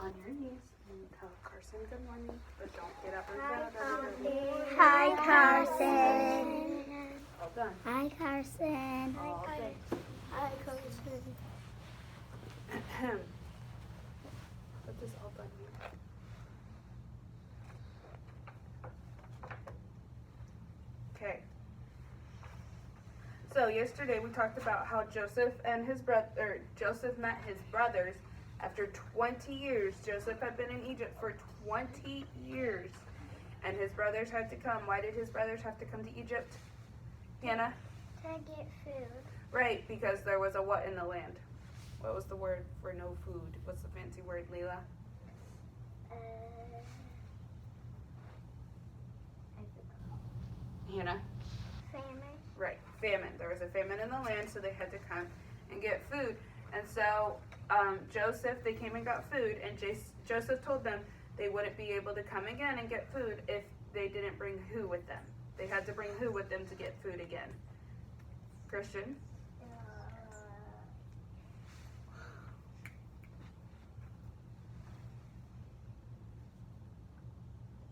on your knees and tell Carson good morning, but don't get up and down. Hi, Carson. All done. Hi, Carson. All day. Hi, Carson. Put this all done here. Okay. So yesterday we talked about how Joseph met his brothers after 20 years. Joseph had been in Egypt for 20 years, and his brothers had to come. Why did his brothers have to come to Egypt? Hannah? To get food. Right, because there was a what in the land? What was the word for no food? What's the fancy word, Leila? Hannah? Famine. Right, famine. There was a famine in the land, so they had to come and get food. And so Joseph, they came and got food, and Joseph told them they wouldn't be able to come again and get food if they didn't bring who with them. They had to bring who with them to get food again? Christian?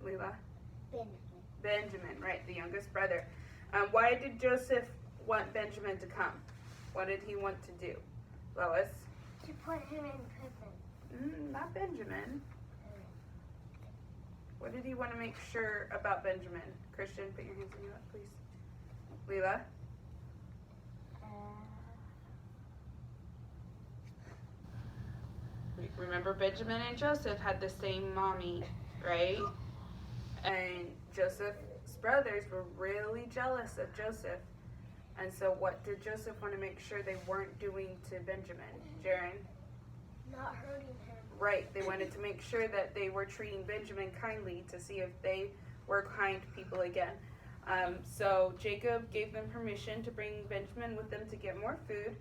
Leila? Benjamin, right, the youngest brother. Why did Joseph want Benjamin to come? What did he want to do? Lois? To put him in prison. Not Benjamin. What did he want to make sure about Benjamin? Christian, put your hands in your lap, please. Leila? Remember, Benjamin and Joseph had the same mommy, right? And Joseph's brothers were really jealous of Joseph. And so what did Joseph want to make sure they weren't doing to Benjamin? Jaren? Not hurting him. Right, they wanted to make sure that they were treating Benjamin kindly to see if they were kind people again. So Jacob gave them permission to bring Benjamin with them to get more food,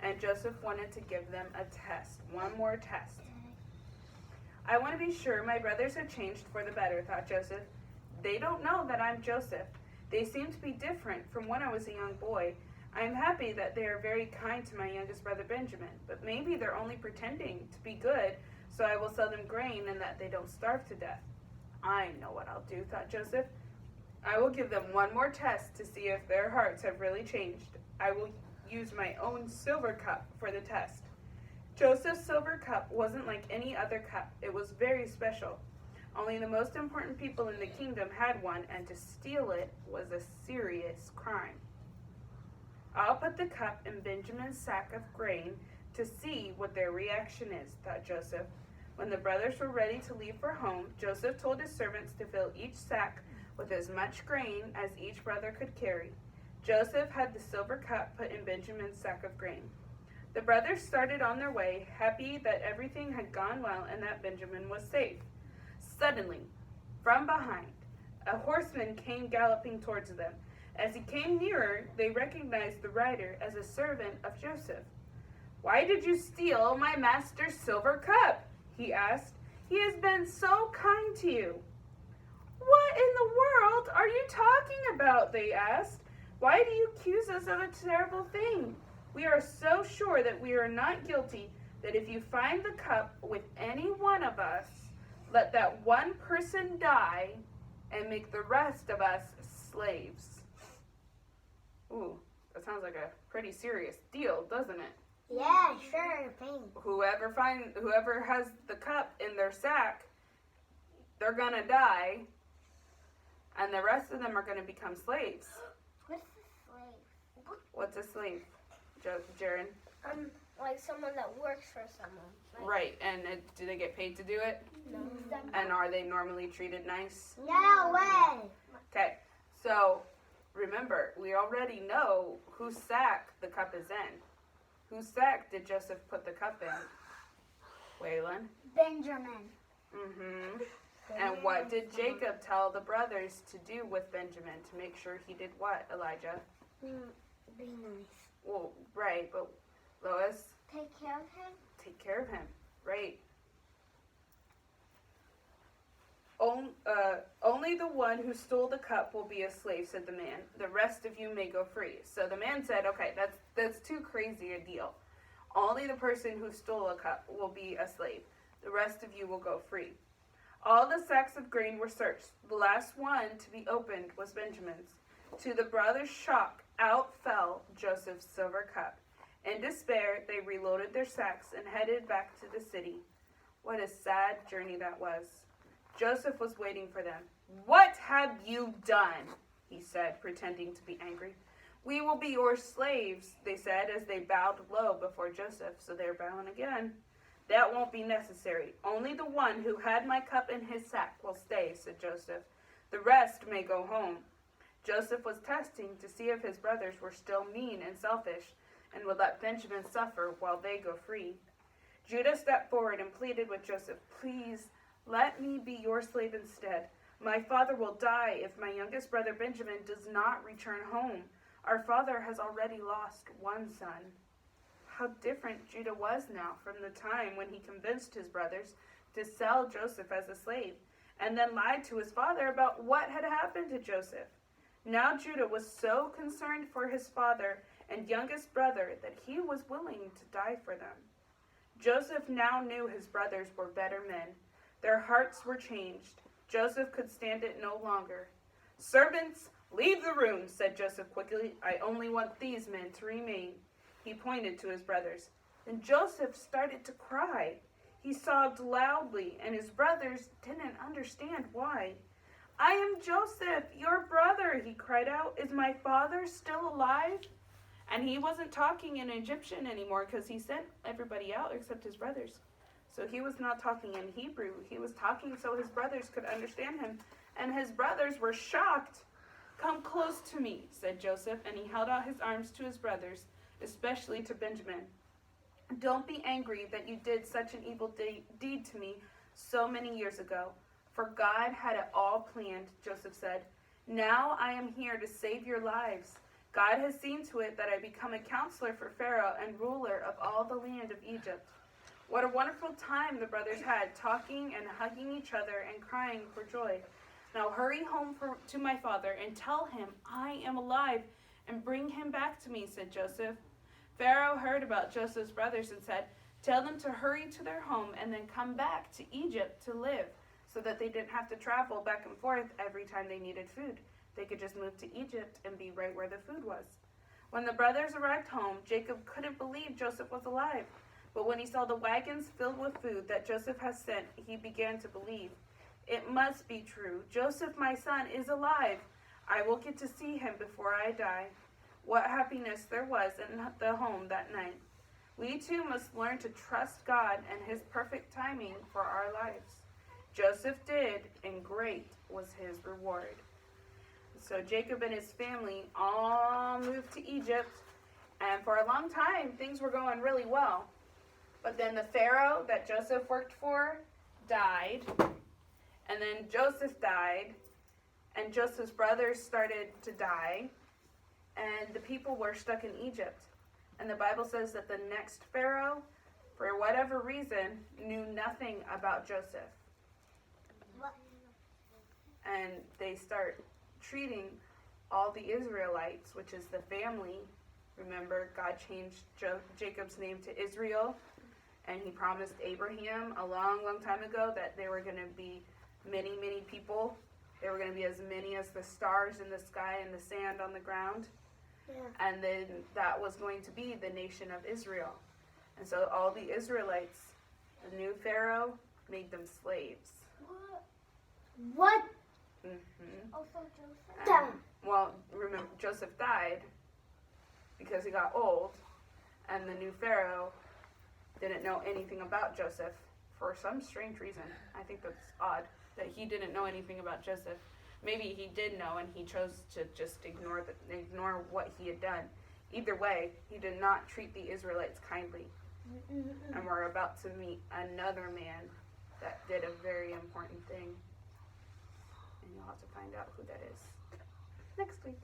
and Joseph wanted to give them a test, one more test. I want to be sure my brothers have changed for the better, thought Joseph. They don't know that I'm Joseph. They seem to be different from when I was a young boy. I am happy that they are very kind to my youngest brother Benjamin, but maybe they're only pretending to be good so I will sell them grain and that they don't starve to death. I know what I'll do, thought Joseph. I will give them one more test to see if their hearts have really changed. I will use my own silver cup for the test. Joseph's silver cup wasn't like any other cup. It was very special. Only the most important people in the kingdom had one, and to steal it was a serious crime. I'll put the cup in Benjamin's sack of grain to see what their reaction is, thought Joseph. When the brothers were ready to leave for home, Joseph told his servants to fill each sack with as much grain as each brother could carry. Joseph had the silver cup put in Benjamin's sack of grain. The brothers started on their way, happy that everything had gone well and that Benjamin was safe. Suddenly, from behind, a horseman came galloping towards them. As he came nearer, they recognized the rider as a servant of Joseph. "Why did you steal my master's silver cup?" he asked. "He has been so kind to you." "What in the world are you talking about?" they asked. "Why do you accuse us of a terrible thing? We are so sure that we are not guilty that if you find the cup with any one of us, let that one person die and make the rest of us slaves." Ooh, that sounds like a pretty serious deal, doesn't it? Yeah, sure thing. Whoever has the cup in their sack, they're gonna die, and the rest of them are gonna become slaves. What's a slave? What's a slave, Jaren? Like someone that works for someone. Right, and do they get paid to do it? No. And are they normally treated nice? No way. Okay, so remember, we already know whose sack the cup is in. Whose sack did Joseph put the cup in? Waylon? Benjamin. And what did Jacob tell the brothers to do with Benjamin to make sure he did what, Elijah? Be nice. Well, right, but Lois? Take care of him. Take care of him, right. Only the one who stole the cup will be a slave, said the man. The rest of you may go free. So the man said, okay, that's too crazy a deal. Only the person who stole a cup will be a slave. The rest of you will go free." All the sacks of grain were searched. The last one to be opened was Benjamin's. To the brothers' shock, out fell Joseph's silver cup. In despair, they reloaded their sacks and headed back to the city. What a sad journey that was. Joseph was waiting for them. "What have you done?" he said, pretending to be angry. "We will be your slaves," they said as they bowed low before Joseph. So they're bowing again. "That won't be necessary. Only the one who had my cup in his sack will stay," said Joseph. "The rest may go home." Joseph was testing to see if his brothers were still mean and selfish and would let Benjamin suffer while they go free. Judah stepped forward and pleaded with Joseph, "Please, let me be your slave instead. My father will die if my youngest brother Benjamin does not return home. Our father has already lost one son." How different Judah was now from the time when he convinced his brothers to sell Joseph as a slave and then lied to his father about what had happened to Joseph. Now Judah was so concerned for his father and youngest brother that he was willing to die for them. Joseph now knew his brothers were better men. Their hearts were changed. Joseph could stand it no longer. "Servants, leave the room," said Joseph quickly. "I only want these men to remain." He pointed to his brothers. Then Joseph started to cry. He sobbed loudly, and his brothers didn't understand why. "I am Joseph, your brother," he cried out. "Is my father still alive?" And he wasn't talking in Egyptian anymore because he sent everybody out except his brothers. So he was not talking in Hebrew. He was talking so his brothers could understand him. And his brothers were shocked. "Come close to me," said Joseph, and he held out his arms to his brothers, especially to Benjamin. "Don't be angry that you did such an evil deed to me so many years ago. For God had it all planned," Joseph said. "Now I am here to save your lives. God has seen to it that I become a counselor for Pharaoh and ruler of all the land of Egypt." What a wonderful time the brothers had, talking and hugging each other and crying for joy. "Now hurry home to my father and tell him I am alive and bring him back to me," said Joseph. Pharaoh heard about Joseph's brothers and said, "Tell them to hurry to their home and then come back to Egypt to live, so that they didn't have to travel back and forth every time they needed food. They could just move to Egypt and be right where the food was." When the brothers arrived home, Jacob couldn't believe Joseph was alive. But when he saw the wagons filled with food that Joseph had sent, he began to believe. "It must be true. Joseph, my son, is alive. I will get to see him before I die." What happiness there was in the home that night. We too must learn to trust God and his perfect timing for our lives. Joseph did, and great was his reward. So Jacob and his family all moved to Egypt, and for a long time things were going really well. But then the Pharaoh that Joseph worked for died, and then Joseph died, and Joseph's brothers started to die, and the people were stuck in Egypt. And the Bible says that the next Pharaoh, for whatever reason, knew nothing about Joseph. What? And they start treating all the Israelites, which is the family. Remember, God changed Jacob's name to Israel, and he promised Abraham a long, long time ago that there were going to be many, many people. There were going to be as many as the stars in the sky and the sand on the ground. Yeah. And then that was going to be the nation of Israel. And so all the Israelites, the new Pharaoh, made them slaves. What? Mm-hmm. Also Joseph? Well, remember, Joseph died because he got old, and the new Pharaoh didn't know anything about Joseph for some strange reason. I think that's odd that he didn't know anything about Joseph. Maybe he did know and he chose to just ignore what he had done. Either way, he did not treat the Israelites kindly. And we're about to meet another man that did a very important thing. And you'll have to find out who that is next week.